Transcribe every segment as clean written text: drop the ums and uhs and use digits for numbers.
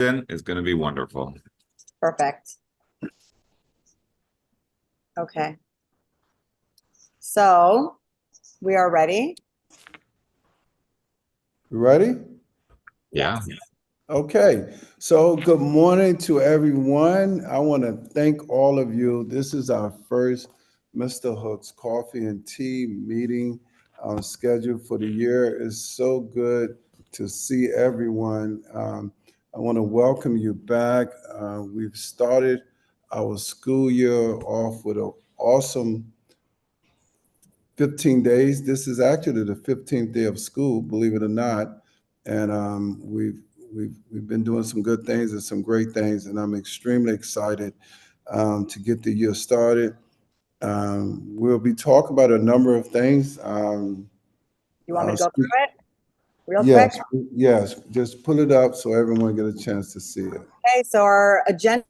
is going to be wonderful. Perfect. Okay. So we are ready. You ready? Yeah. Okay. So good morning to everyone. I want to thank all of you. This is our first Mr. Hook's Coffee and Tea meeting scheduled for the year. It's so good to see everyone. I want to welcome you back. We've started our school year off with an awesome 15 days. This is actually the 15th day of school, believe it or not. And we've been doing some good things and some great things, and I'm extremely excited to get the year started. We'll be talking about a number of things. You want me I'll to go through speak- it real yes, quick? yes. Just pull it up so everyone get a chance to see it. Okay, so our agenda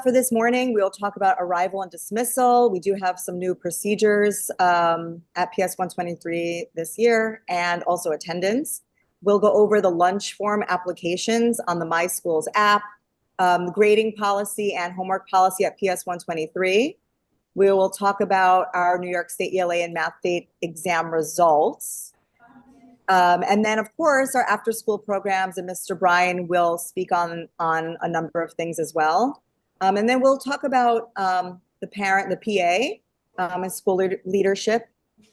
for this morning, we'll talk about arrival and dismissal. We do have some new procedures at PS 123 this year, and also attendance. We'll go over the lunch form applications on the My Schools app, grading policy and homework policy at PS 123. We will talk about our New York State ELA and Math State exam results. And then, of course, our after-school programs, and Mr. Bryan will speak on a number of things as well. And then we'll talk about the PA, and school leadership,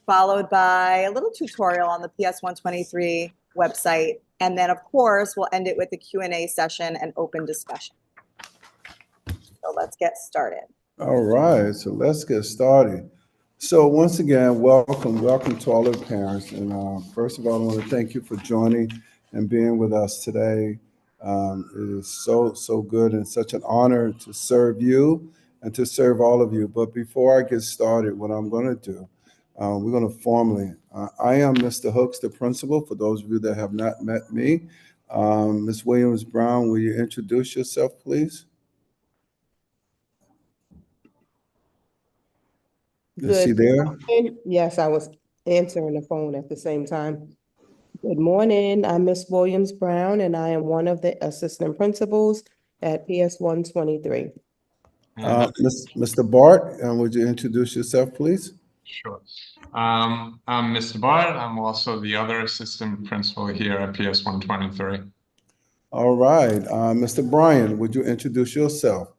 followed by a little tutorial on the PS 123 website. And then, of course, we'll end it with a Q&A session and open discussion. So let's get started. All right, so let's get started. So once again, welcome to all the parents. And first of all, I want to thank you for joining and being with us today. It is so good and such an honor to serve you and to serve all of you. But before I get started, what I'm going to do, we're going to formally, I am Mr. Hooks, the principal, for those of you that have not met me. Ms. Williams-Brown, will you introduce yourself, please? Is she there? Yes, I was answering the phone at the same time. Good morning. I'm Miss Williams-Brown, and I am one of the assistant principals at PS 123. Mr. Bart, would you introduce yourself, please? Sure. I'm Mr. Bart. I'm also the other assistant principal here at PS 123. All right. Mr. Bryan, would you introduce yourself?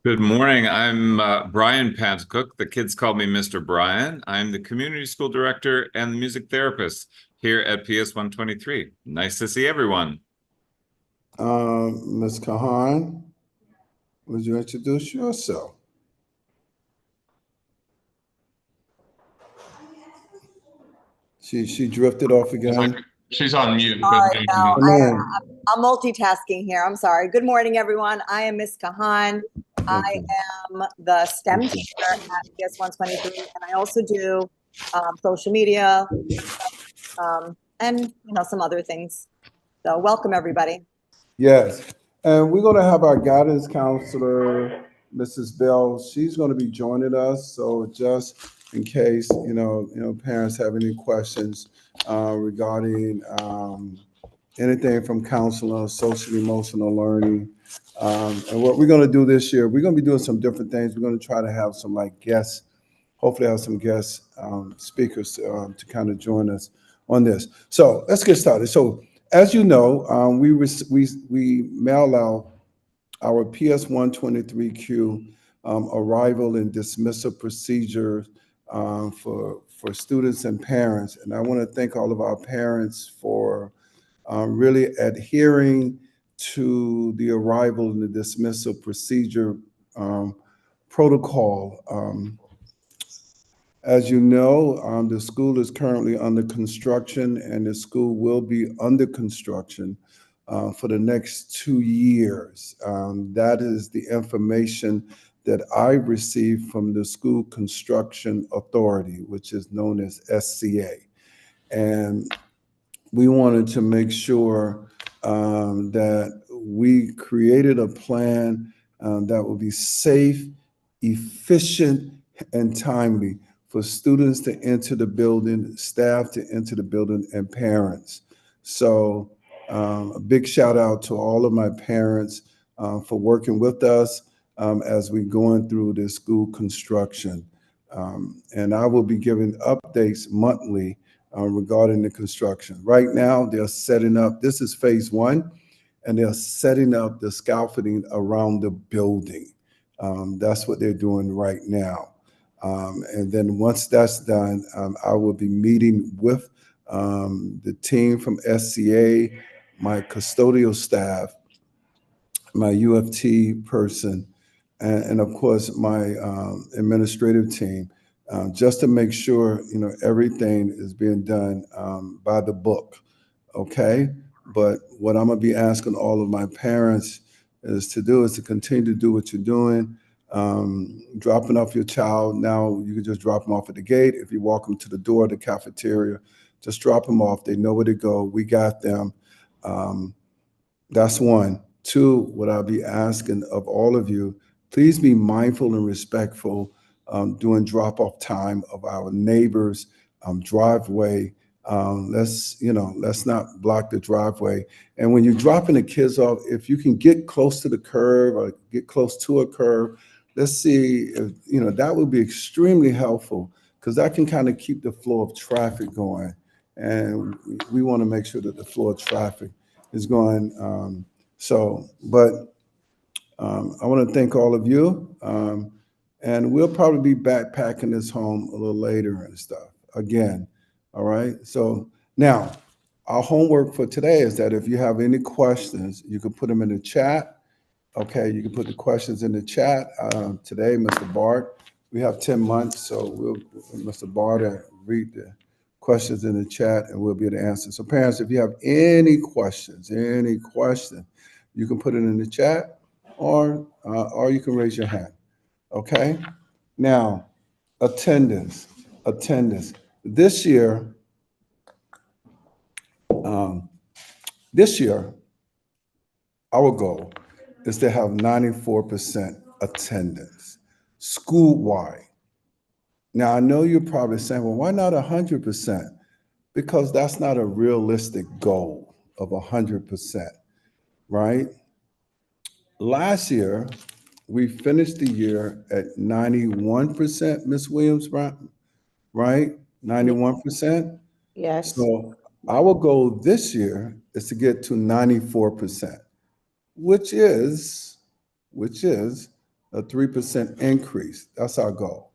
Good morning. I'm Brian Panticook. The kids call me Mr. Brian. I'm the community school director and the music therapist here at PS 123. Nice to see everyone. Ms. Kahan, would you introduce yourself? She drifted off again. She's on mute. Sorry, no, I'm multitasking here. I'm sorry. Good morning, everyone. I am Miss Kahan. I am the STEM teacher at PS 123, and I also do social media and some other things. So welcome, everybody. Yes, and we're going to have our guidance counselor, Mrs. Bell. She's going to be joining us. So just in case parents have any questions regarding anything from counseling, social emotional learning. And what we're going to do this year, we're going to be doing some different things. We're going to try to have some guests, hopefully have some guest speakers to kind of join us on this. So let's get started. So as you know, we mail out our PS 123Q arrival and dismissal procedure for students and parents. And I want to thank all of our parents for really adhering to the arrival and the dismissal procedure protocol. As you know, the school is currently under construction, and the school will be under construction for the next 2 years. That is the information that I received from the School Construction Authority, which is known as SCA. And we wanted to make sure that we created a plan that will be safe, efficient, and timely for students to enter the building, staff to enter the building, and parents. So A big shout out to all of my parents for working with us as we going through this school construction. And I will be giving updates monthly regarding the construction. Right now, they're setting up, this is phase one, and they're setting up the scaffolding around the building. That's what they're doing right now. And then once that's done, I will be meeting with the team from SCA, my custodial staff, my UFT person, and of course my administrative team, just to make sure everything is being done by the book. Okay, but what I'm gonna be asking all of my parents is to continue to do what you're doing. Dropping off your child now, you can just drop them off at the gate. If you walk them to the door of the cafeteria, just drop them off. They know where to go. We got them. That's one. Two, what I'll be asking of all of you, please be mindful and respectful during drop-off time of our neighbors' driveway. Let's not block the driveway. And when you're dropping the kids off, if you can get close to the curb or get close to a curb, let's see if, that would be extremely helpful because that can kind of keep the flow of traffic going. And we want to make sure that the flow of traffic is going. I want to thank all of you. And we'll probably be backpacking this home a little later and stuff again. All right. So now our homework for today is that if you have any questions, you can put them in the chat. Okay. You can put the questions in the chat. Today, Mr. Bart, we have 10 months. So Mr. Bart read the questions in the chat and we'll be able to answer. So parents, if you have any questions, you can put it in the chat or you can raise your hand. Okay. Now, attendance. This year, our goal is to have 94% attendance school-wide. Now, I know you're probably saying, well, why not 100%? Because that's not a realistic goal of 100%, right? Last year, we finished the year at 91%, Ms. Williams-Brown, right? 91%? Yes. So our goal this year is to get to 94%, which is a 3% increase. That's our goal.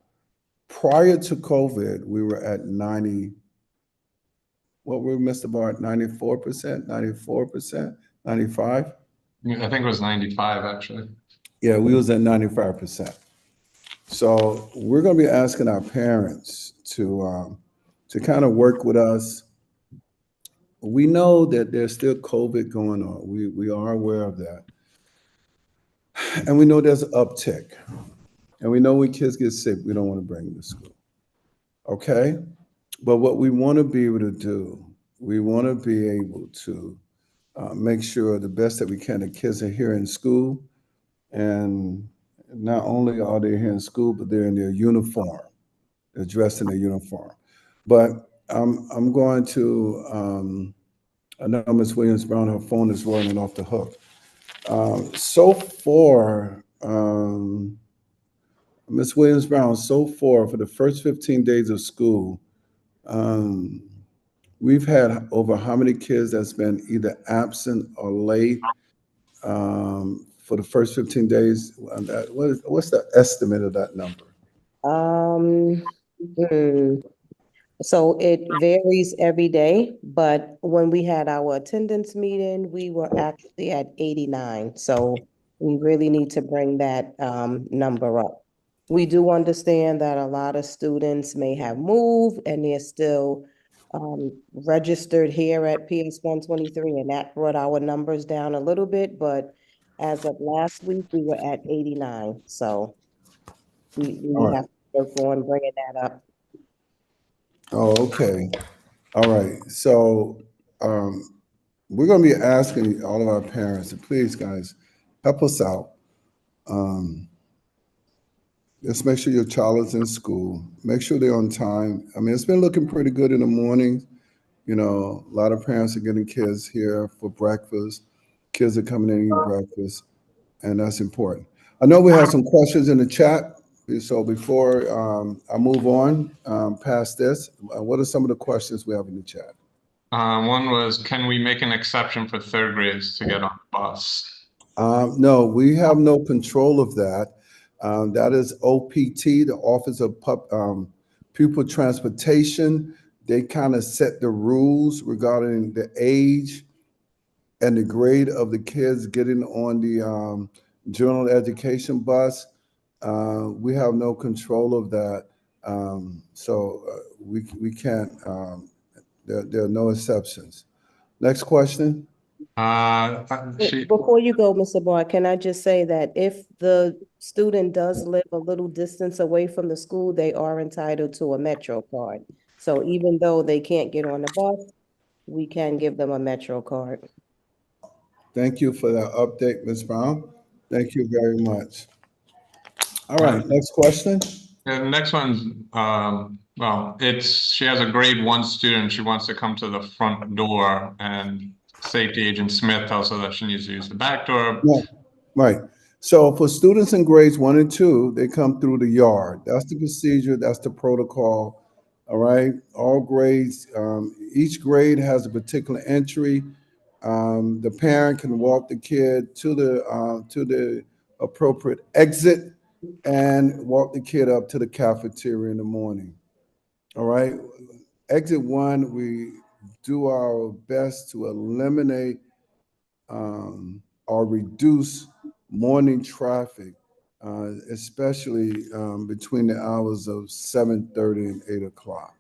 Prior to COVID, we were at 90, what were we, Mr. Bart, 94%, 94%, 95? I think it was 95 actually. Yeah, we was at 95%. So we're going to be asking our parents to kind of work with us. We know that there's still COVID going on. We are aware of that. And we know there's an uptick. And we know when kids get sick, we don't want to bring them to school. Okay? But what we want to be able to do, we want to be able to make sure the best that we can, the kids are here in school. And not only are they here in school, but they're in their uniform. They're dressed in their uniform. But I'm going to, I know Ms. Williams-Brown, her phone is rolling off the hook. So far, Ms. Williams-Brown, for the first 15 days of school, we've had over how many kids that's been either absent or late for the first 15 days? What's the estimate of that number? So it varies every day, but when we had our attendance meeting, we were actually at 89. So we really need to bring that number up. We do understand that a lot of students may have moved and they're still registered here at PS 123, and that brought our numbers down a little bit, but as of last week, we were at 89. So we have to work on bringing that up. Oh, okay. All right. So we're going to be asking all of our parents, and please, guys, help us out. Let's make sure your child is in school. Make sure they're on time. I mean, it's been looking pretty good in the morning, You know, a lot of parents are getting kids here for breakfast. Kids are coming in and eating breakfast, and that's important. I know we have some questions in the chat. So before I move on past this, what are some of the questions we have in the chat? One was, can we make an exception for third graders to get on the bus? No, we have no control of that. That is OPT, the Office of Pupil Transportation. They kind of set the rules regarding the age and the grade of the kids getting on the general education bus. We have no control of that. We can't, there are no exceptions. Next question. Before you go, Mr. Barr, can I just say that if the student does live a little distance away from the school, they are entitled to a Metro card. So even though they can't get on the bus, we can give them a Metro card. Thank you for that update, Ms. Brown. Thank you very much. All right, next question. The next one's, well, she has a grade 1 student. She wants to come to the front door, and safety agent Smith tells her that she needs to use the back door. Yeah, right. So for students in grades 1 and 2, they come through the yard. That's the procedure. That's the protocol. All right. All grades, each grade has a particular entry. The parent can walk the kid to the appropriate exit and walk the kid up to the cafeteria in the morning. All right. Exit 1, we do our best to eliminate or reduce morning traffic, especially between the hours of 7:30 and 8 o'clock.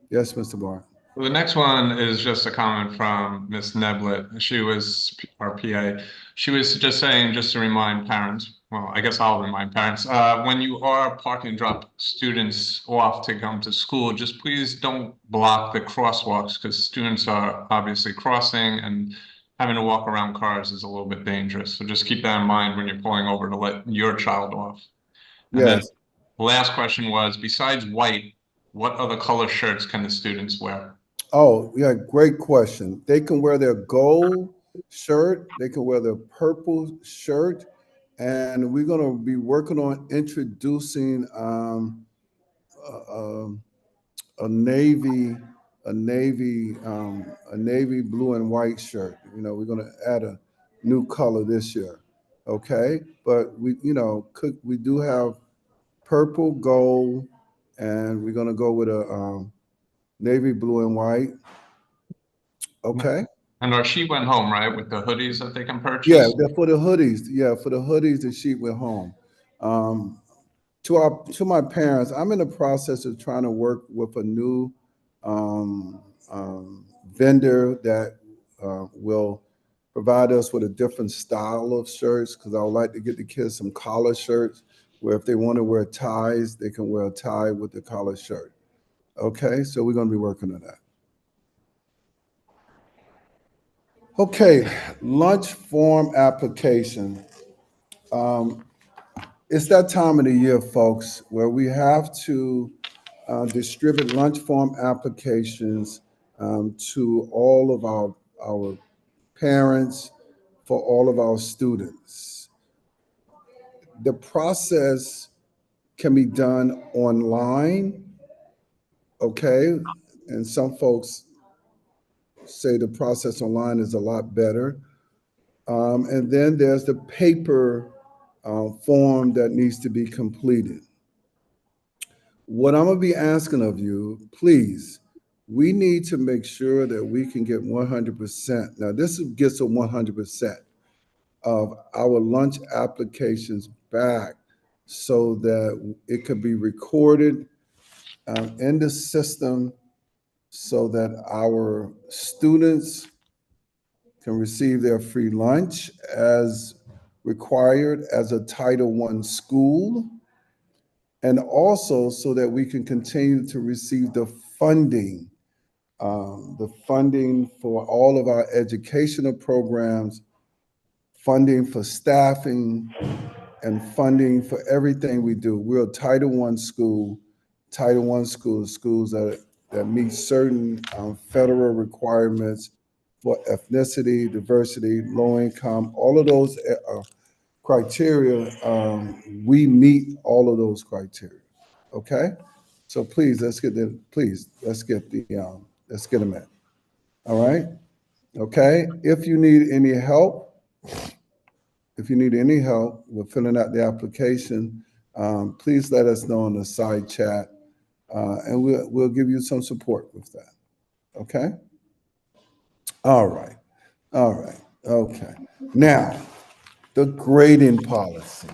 Yes, Mr. Barr. The next one is just a comment from Ms. Neblett. She was our PA. She was just saying, just to remind parents, well, I guess I'll remind parents, when you are parking drop students off to come to school, just please don't block the crosswalks, because students are obviously crossing, and having to walk around cars is a little bit dangerous. So just keep that in mind when you're pulling over to let your child off. And then Yes. the last question was, besides white, what other color shirts can the students wear? Oh, yeah, great question. They can wear their gold shirt, they can wear their purple shirt, and we're going to be working on introducing a navy blue and white shirt. You know, we're going to add a new color this year. Okay, but we do have purple, gold, and we're going to go with a navy blue and white. Okay. And she went home, right, with the hoodies that they can purchase? Yeah, for the hoodies. Yeah, for the hoodies, the sheet went home. To my parents, I'm in the process of trying to work with a new vendor that will provide us with a different style of shirts, because I would like to get the kids some collar shirts where if they want to wear ties, they can wear a tie with the collar shirt. Okay, so we're going to be working on that. Okay, lunch form application. It's that time of the year, folks, where we have to distribute lunch form applications to all of our parents, for all of our students. The process can be done online, okay? And some folks say the process online is a lot better. And then there's the paper form that needs to be completed. What I'm gonna be asking of you, please, we need to make sure that we can get 100%. Now, this gets a 100% of our lunch applications back so that it could be recorded in the system so that our students can receive their free lunch as required as a Title I school, and also so that we can continue to receive the funding for all of our educational programs, funding for staffing, and funding for everything we do. We're a Title I school. Title I schools that that meet certain federal requirements for ethnicity, diversity, low income, all of those criteria, we meet all of those criteria. Okay? So please, let's get them in. All right? Okay? If you need any help with filling out the application, please let us know in the side chat, and we'll give you some support with that. Okay? All right. Okay. Now, the grading policy.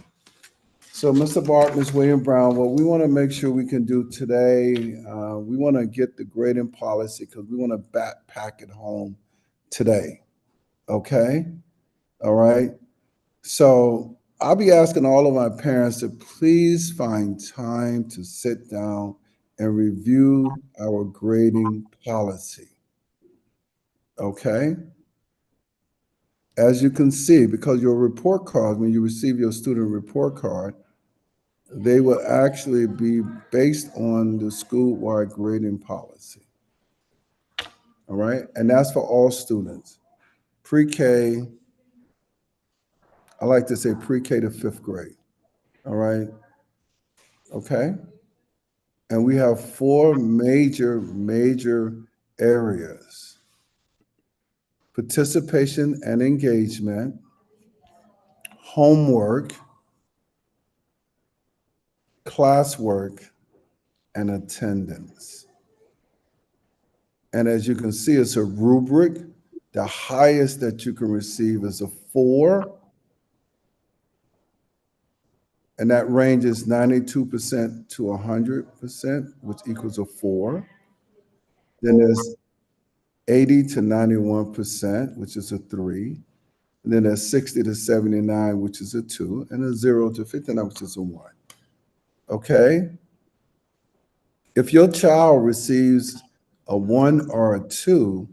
So, Mr. Bart, Ms. William Brown, what we want to make sure we can do today, we want to get the grading policy because we want to backpack it home today. Okay? All right? So, I'll be asking all of my parents to please find time to sit down and review our grading policy. Okay? As you can see, because your report card, when you receive your student report card, they will actually be based on the school-wide grading policy. All right? And that's for all students. Pre-K, I like to say pre-K to 5th grade. All right? Okay? And we have 4 major areas: participation and engagement, homework, classwork, and attendance. And as you can see, it's a rubric. The highest that you can receive is a 4. And that ranges 92% to 100%, which equals a 4. Then there's 80 to 91%, which is a 3. And then there's 60 to 79, which is a 2. And a 0 to 59, which is a 1. Okay? If your child receives a 1 or a 2,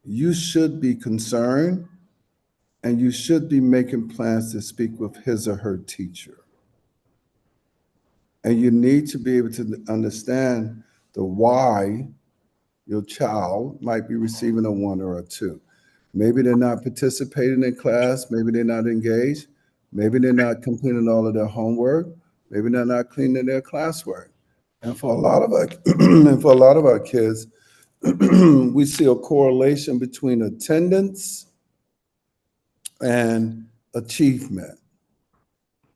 you should be concerned and you should be making plans to speak with his or her teacher. And you need to be able to understand the why your child might be receiving a 1 or a 2. Maybe they're not participating in class, maybe they're not engaged, maybe they're not completing all of their homework, maybe they're not cleaning their classwork. And for a lot of our kids, we see a correlation between attendance and achievement,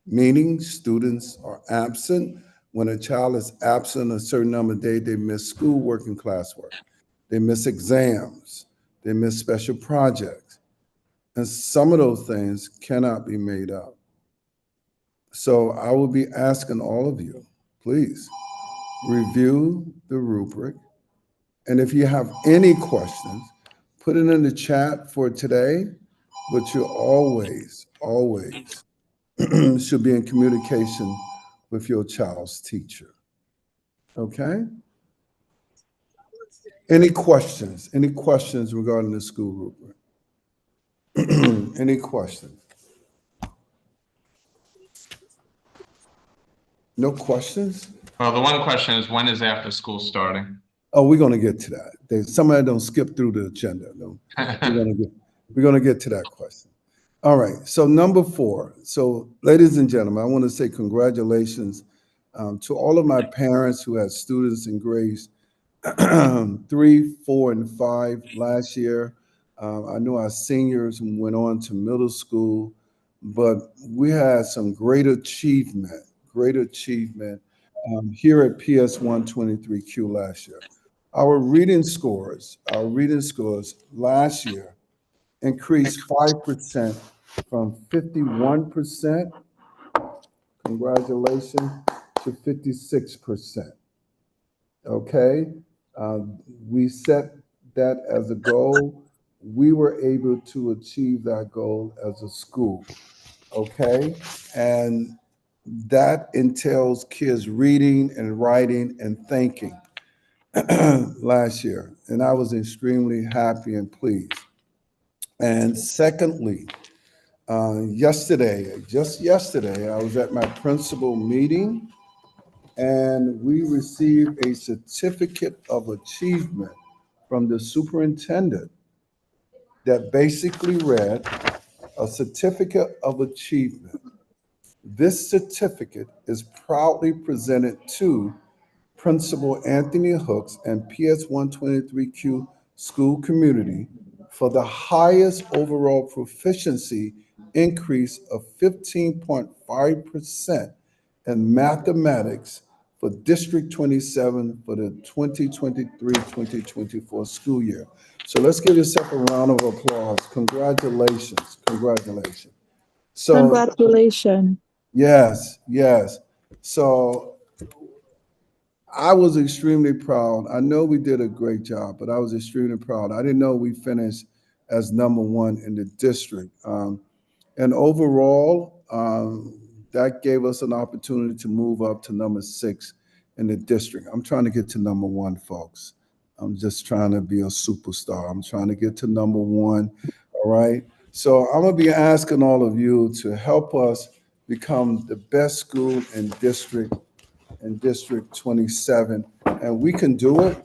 meaning students are absent. When a child is absent a certain number of days, they miss schoolwork and classwork. They miss exams. They miss special projects. And some of those things cannot be made up. So I will be asking all of you, please review the rubric. And if you have any questions, put it in the chat for today, but you always should be in communication with your child's teacher. Okay? Any questions? Any questions regarding the school rubric? Any questions? No questions? Well, the one question is, when is after school starting? Oh, we're going to get to that. Somebody don't skip through the agenda. No, we're going to get to that question. All right. So number 4. So ladies and gentlemen, I want to say congratulations to all of my parents who had students in grades 3, 4, and 5 last year. I know our seniors went on to middle school, but we had some great achievement here at PS 123Q last year. Our reading scores last year increased 5% from 51%, congratulations, to 56%. Okay? We set that as a goal. We were able to achieve that goal as a school. Okay? And that entails kids reading and writing and thinking last year. And I was extremely happy and pleased. And secondly, just yesterday, I was at my principal meeting, and we received a certificate of achievement from the superintendent that basically read, a certificate of achievement. This certificate is proudly presented to Principal Anthony Hooks and PS 123Q school community for the highest overall proficiency increase of 15.5% in mathematics for District 27 for the 2023-2024 school year. So let's give yourself a round of applause. Congratulations, congratulations. So, Congratulations. yes, yes. So I was extremely proud. I know we did a great job, but I was extremely proud. I didn't know we finished as #1 in the district. And overall, that gave us an opportunity to move up to #6 in the district. I'm trying to get to #1, folks. I'm just trying to be a superstar. I'm trying to get to #1. All right. So I'm going to be asking all of you to help us become the best school in District 27. And we can do it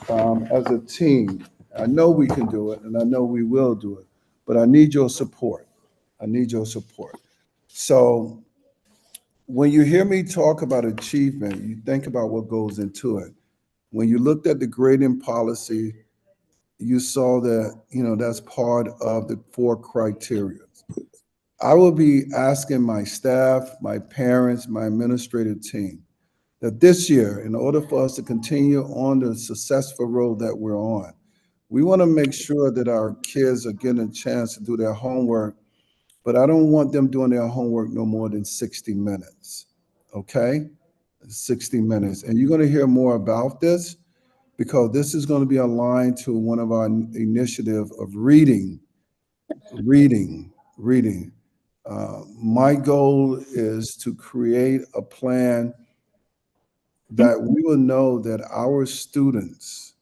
as a team. I know we can do it, and I know we will do it, but I need your support. I need your support. So when you hear me talk about achievement, you think about what goes into it. When you looked at the grading policy, you saw that, that's part of the 4 criteria. I will be asking my staff, my parents, my administrative team that this year, in order for us to continue on the successful road that we're on, we want to make sure that our kids are getting a chance to do their homework, but I don't want them doing their homework no more than 60 minutes, okay? 60 minutes. And you're going to hear more about this because this is going to be aligned to one of our initiative of reading. My goal is to create a plan that we will know that our students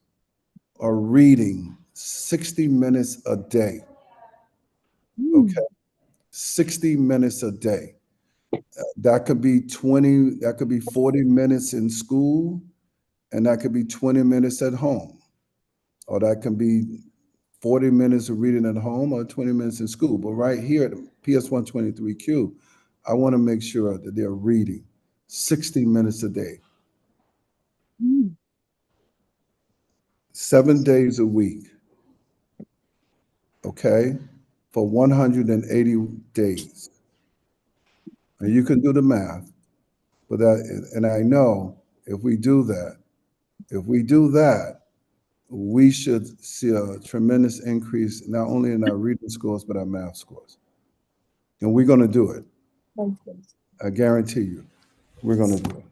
are reading 60 minutes a day. Okay, 60 minutes a day. That could be 40 minutes in school, and that could be 20 minutes at home, or that can be 40 minutes of reading at home or 20 minutes in school. But right here at PS 123Q, I want to make sure that they're reading 60 minutes a day, 7 days a week, okay, for 180 days. And you can do the math, but and I know if we do that, we should see a tremendous increase, not only in our reading scores, but our math scores. And we're going to do it. I guarantee you, we're going to do it.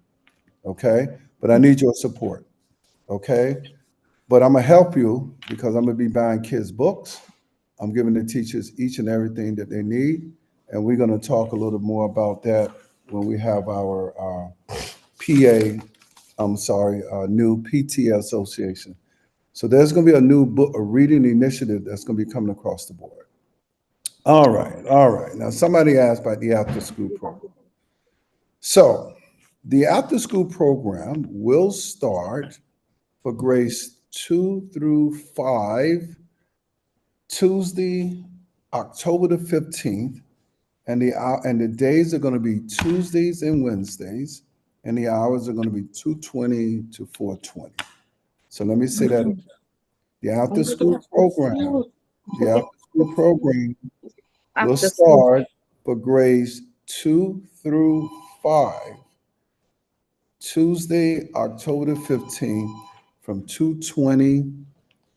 Okay? But I need your support. Okay? But I'm going to help you because I'm going to be buying kids' books. I'm giving the teachers each and everything that they need. And we're going to talk a little more about that when we have our new PTA association. So there's going to be a new book, a reading initiative that's going to be coming across the board. All right. Now, somebody asked about the after-school program. So the after-school program will start for grades 2 through 5, Tuesday, October the 15th, and the days are going to be Tuesdays and Wednesdays, and the hours are going to be 2:20 to 4:20. So let me say that again. The after-school program will start for grades 2 through 5, Tuesday, October 15th, from 2:20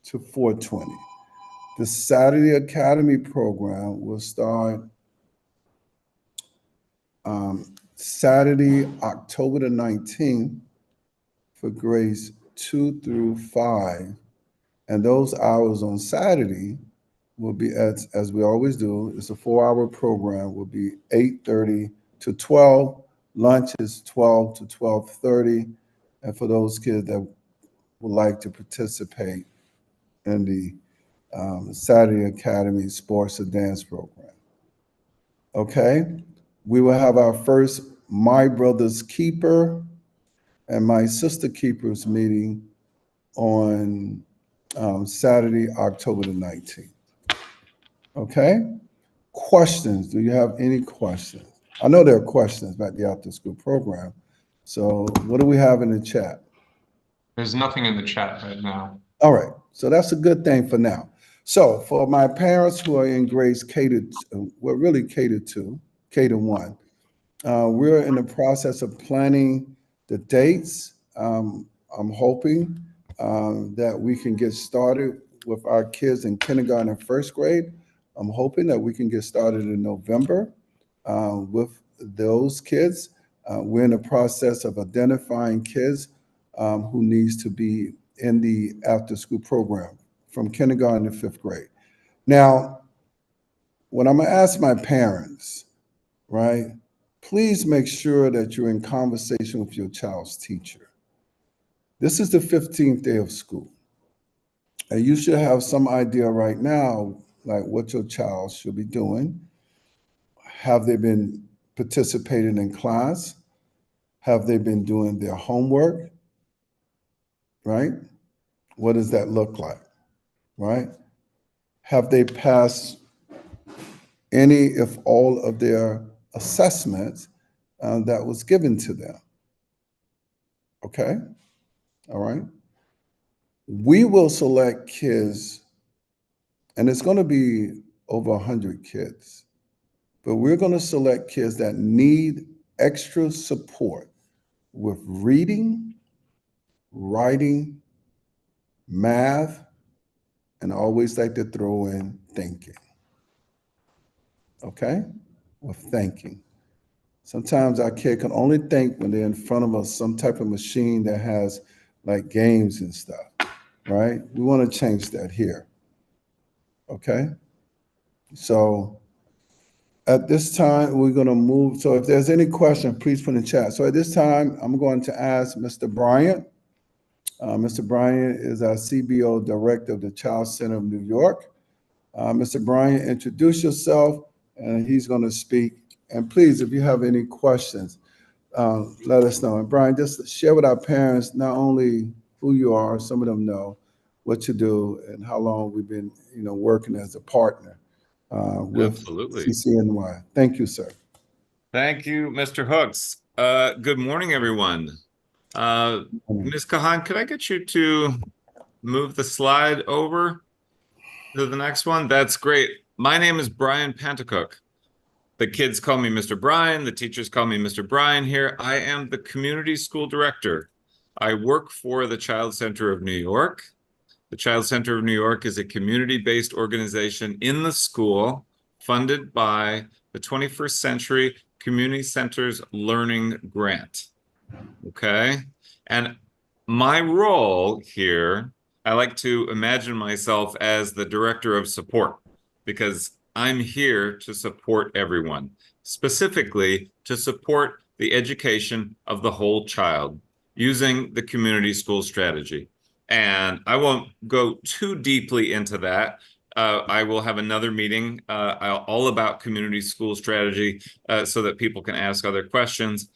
to 4:20. The Saturday Academy program will start Saturday, October the 19th, for grades 2 through 5. And those hours on Saturday will be, as we always do, it's a 4-hour program, will be 8:30 to 12. Lunch is 12 to 12:30. And for those kids that would like to participate in the Saturday Academy Sports and Dance program. Okay, we will have our first My Brother's Keeper and my Sister Keepers meeting on Saturday, October the 19th. Okay? Questions? Do you have any questions? I know there are questions about the after school program. So what do we have in the chat? There's nothing in the chat right now. All right, so that's a good thing for now. So for my parents who are in grades K to, well, really K to 2, K to 1, we're in the process of planning the dates. I'm hoping that we can get started with our kids in kindergarten and first grade. I'm hoping that we can get started in November with those kids. We're in the process of identifying kids who needs to be in the after-school program from kindergarten to fifth grade. Now, what I'm gonna ask my parents, right? Please make sure that you're in conversation with your child's teacher. This is the 15th day of school. And you should have some idea right now, like what your child should be doing. Have they been participating in class? Have they been doing their homework? Right? What does that look like? Right? Have they passed any, if all, of their assessments that was given to them? Okay? All right? We will select kids, and it's going to be over 100 kids, but we're going to select kids that need extra support with reading, writing, math, and I always like to throw in thinking. Okay? With thinking. Sometimes our kid can only think when they're in front of us, some type of machine that has like games and stuff, right? We want to change that here. Okay? So at this time, we're going to move. So if there's any question, please put in the chat. So at this time, I'm going to ask Mr. Bryant. Mr. Bryant is our CBO Director of the Child Center of New York. Mr. Bryant, introduce yourself, and he's going to speak. And please, if you have any questions, let us know. And Brian, just share with our parents not only who you are, some of them know what you do, and how long we've been, working as a partner with Absolutely. CCNY. Thank you, sir. Thank you, Mr. Hooks. Good morning, everyone. Ms. Kahan, could I get you to move the slide over to the next one? That's great. My name is Brian Pantacook. The kids call me Mr. Brian. The teachers call me Mr. Brian here. I am the community school director. I work for the Child Center of New York. The Child Center of New York is a community-based organization in the school funded by the 21st Century Community Centers Learning Grant. Okay? And my role here, I like to imagine myself as the director of support, because I'm here to support everyone, specifically to support the education of the whole child using the community school strategy. And I won't go too deeply into that. I will have another meeting all about community school strategy so that people can ask other questions.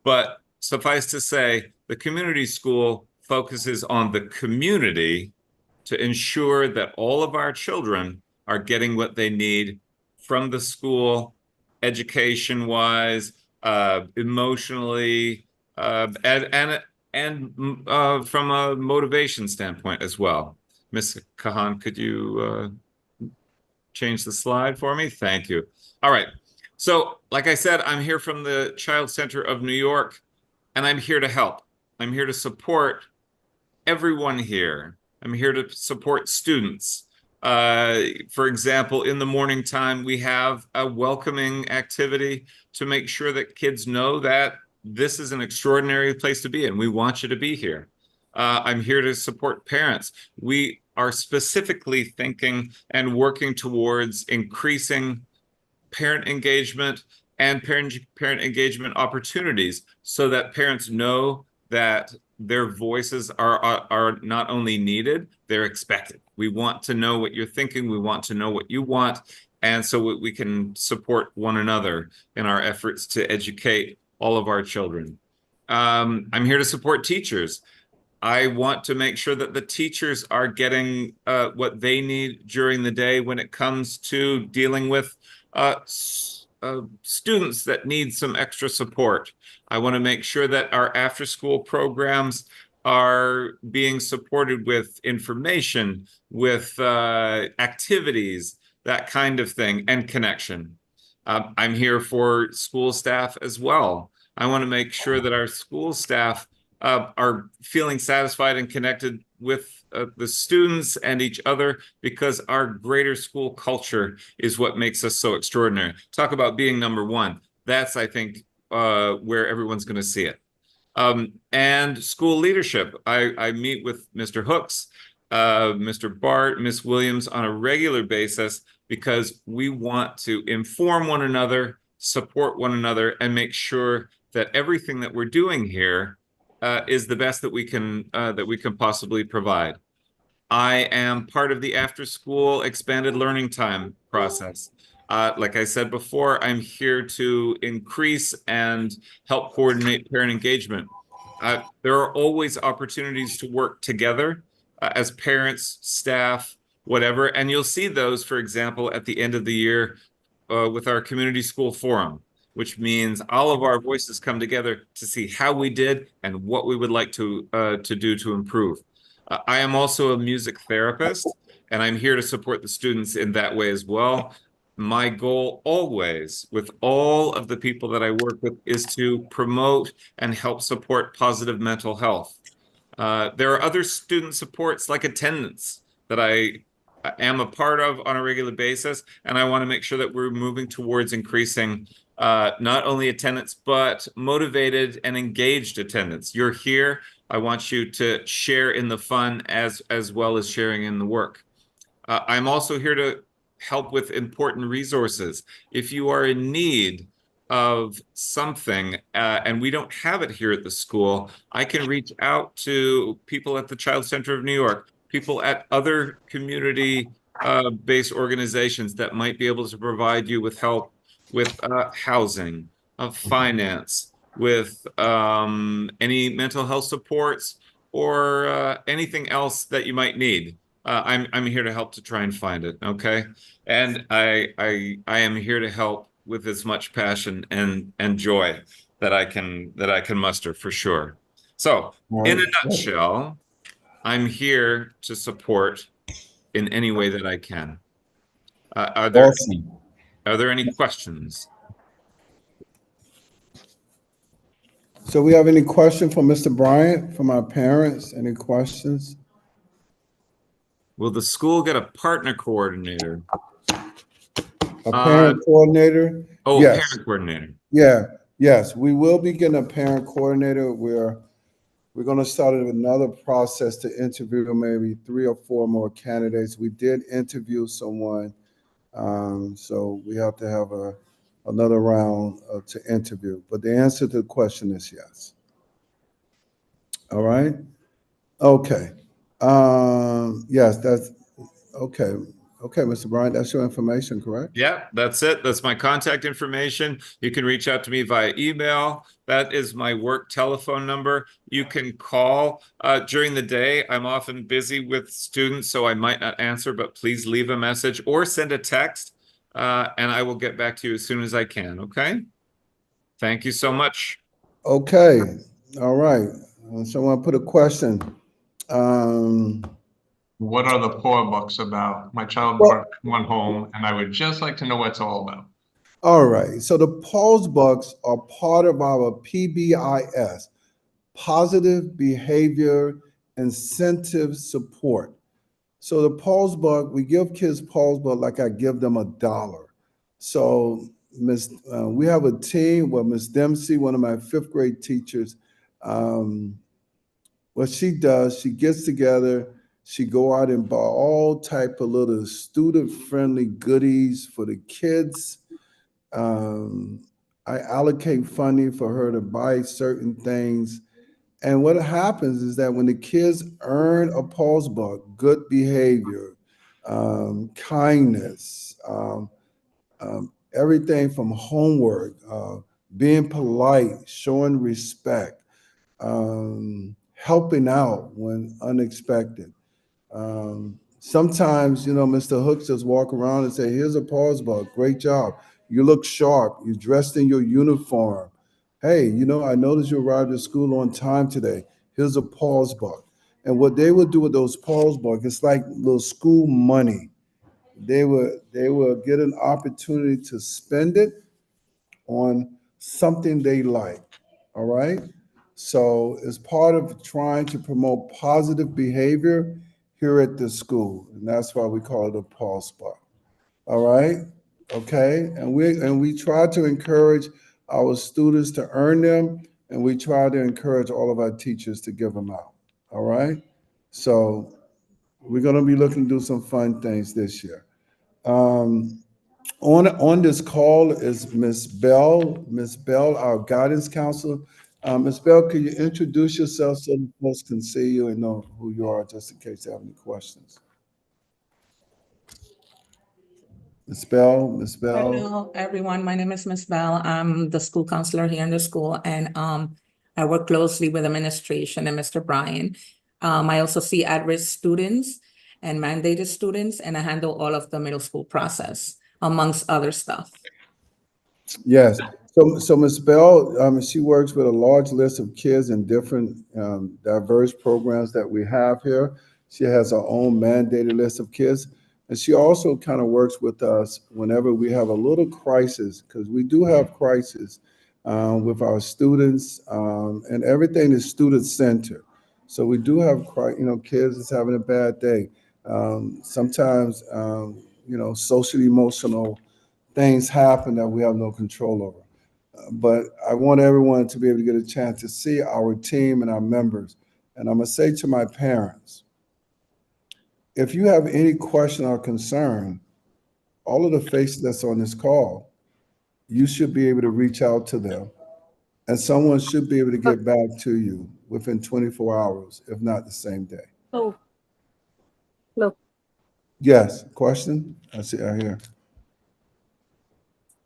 But suffice to say, the community school focuses on the community to ensure that all of our children are getting what they need from the school, education-wise, emotionally, and from a motivation standpoint as well. Ms. Kahan, could you change the slide for me? Thank you. All right. So, like I said, I'm here from the Child Center of New York, and I'm here to help. I'm here to support everyone here. I'm here to support students. For example, in the morning time, we have a welcoming activity to make sure that kids know that this is an extraordinary place to be and we want you to be here. I'm here to support parents. We are specifically thinking and working towards increasing parent engagement and parent engagement opportunities so that parents know that their voices are not only needed, they're expected. We want to know what you're thinking. We want to know what you want. And so we can support one another in our efforts to educate all of our children. I'm here to support teachers. I want to make sure that the teachers are getting what they need during the day when it comes to dealing with students that need some extra support. I want to make sure that our after-school programs are being supported with information, with activities, that kind of thing, and connection. I'm here for school staff as well. I want to make sure that our school staff are feeling satisfied and connected with the students and each other, because our greater school culture is what makes us so extraordinary. Talk about being number one. That's, I think, where everyone's going to see it. And school leadership. I meet with Mr. Hooks, Mr. Bart, Miss Williams on a regular basis, because we want to inform one another, support one another, and make sure that everything that we're doing here is the best that we can possibly provide. I am part of the after-school expanded learning time process. Like I said before, I'm here to increase and help coordinate parent engagement. There are always opportunities to work together as parents, staff, whatever, and you'll see those, for example, at the end of the year with our community school forum, which means all of our voices come together to see how we did and what we would like to do to improve. I am also a music therapist, and I'm here to support the students in that way as well. My goal always, with all of the people that I work with, is to promote and help support positive mental health. There are other student supports like attendance that I am a part of on a regular basis, and I want to make sure that we're moving towards increasing not only attendance, but motivated and engaged attendance. You're here. I want you to share in the fun as well as sharing in the work. I'm also here to help with important resources. If you are in need of something and we don't have it here at the school, I can reach out to people at the Child Center of New York, people at other community based organizations that might be able to provide you with help with housing, finance, with any mental health supports, or anything else that you might need. I'm here to help to try and find it. Okay, and I am here to help with as much passion and joy that I can muster, for sure. So, in a nutshell, I'm here to support in any way that I can. Are there Awesome. any questions? So we have any question for Mr. Bryant from our parents? Any questions? Will the school get a partner coordinator? A parent coordinator? Oh, Yes. parent coordinator. Yeah, yes, we will be getting a parent coordinator. We're going to start another process to interview maybe 3 or 4 more candidates. We did interview someone, so we have to have another round to interview. But the answer to the question is yes. All right. Okay. Yes, that's okay. Okay, Mr. Bryant, that's your information, correct? Yeah, that's it. That's my contact information. You can reach out to me via email. That is my work telephone number. You can call during the day. I'm often busy with students, so I might not answer, but please leave a message or send a text, and I will get back to you as soon as I can. Okay? Thank you so much. Okay. All right. Someone put a question. What are the poor books about? My child Well- brought one home, and I would just like to know what it's all about. All right. So the pause bucks are part of our PBIS, Positive Behavior Incentive Support. So the pause buck, we give kids pause buck like I give them $1. So we have a team where Miss Dempsey, one of my 5th grade teachers, what she does, she gets together, she go out and buy all type of little student-friendly goodies for the kids. I allocate funding for her to buy certain things. And what happens is that when the kids earn a pause buck, good behavior, kindness, everything from homework, being polite, showing respect, helping out when unexpected. Sometimes, Mr. Hooks just walk around and say, here's a pause bug. Great job. You look sharp. You're dressed in your uniform. Hey, I noticed you arrived at school on time today. Here's a pause bug. And what they would do with those pause bugs, it's like little school money. They will get an opportunity to spend it on something they like. All right. So it's part of trying to promote positive behavior here at the school. And that's why we call it a pause bug. All right. Okay. And we try to encourage our students to earn them, and we try to encourage all of our teachers to give them out. All right. So we're going to be looking to do some fun things this year. On this call is Miss Bell. Miss Bell, our guidance counselor. Miss Bell, can you introduce yourself so the folks can see you and know who you are, just in case they have any questions? Miss Bell, Miss Bell. Hello, everyone. My name is Miss Bell. I'm the school counselor here in the school, and I work closely with administration and Mr. Bryan. I also see at-risk students and mandated students, and I handle all of the middle school process, amongst other stuff. Yes. So Ms. Bell, she works with a large list of kids in different diverse programs that we have here. She has her own mandated list of kids. And she also kind of works with us whenever we have a little crisis, because we do have crisis with our students, and everything is student-centered. So we do have, kids that's having a bad day. Sometimes, social emotional things happen that we have no control over. But I want everyone to be able to get a chance to see our team and our members. And I'm gonna say to my parents, if you have any question or concern, all of the faces that's on this call, you should be able to reach out to them. And someone should be able to get back to you within 24 hours, if not the same day. Oh, look. Yes, question? I hear.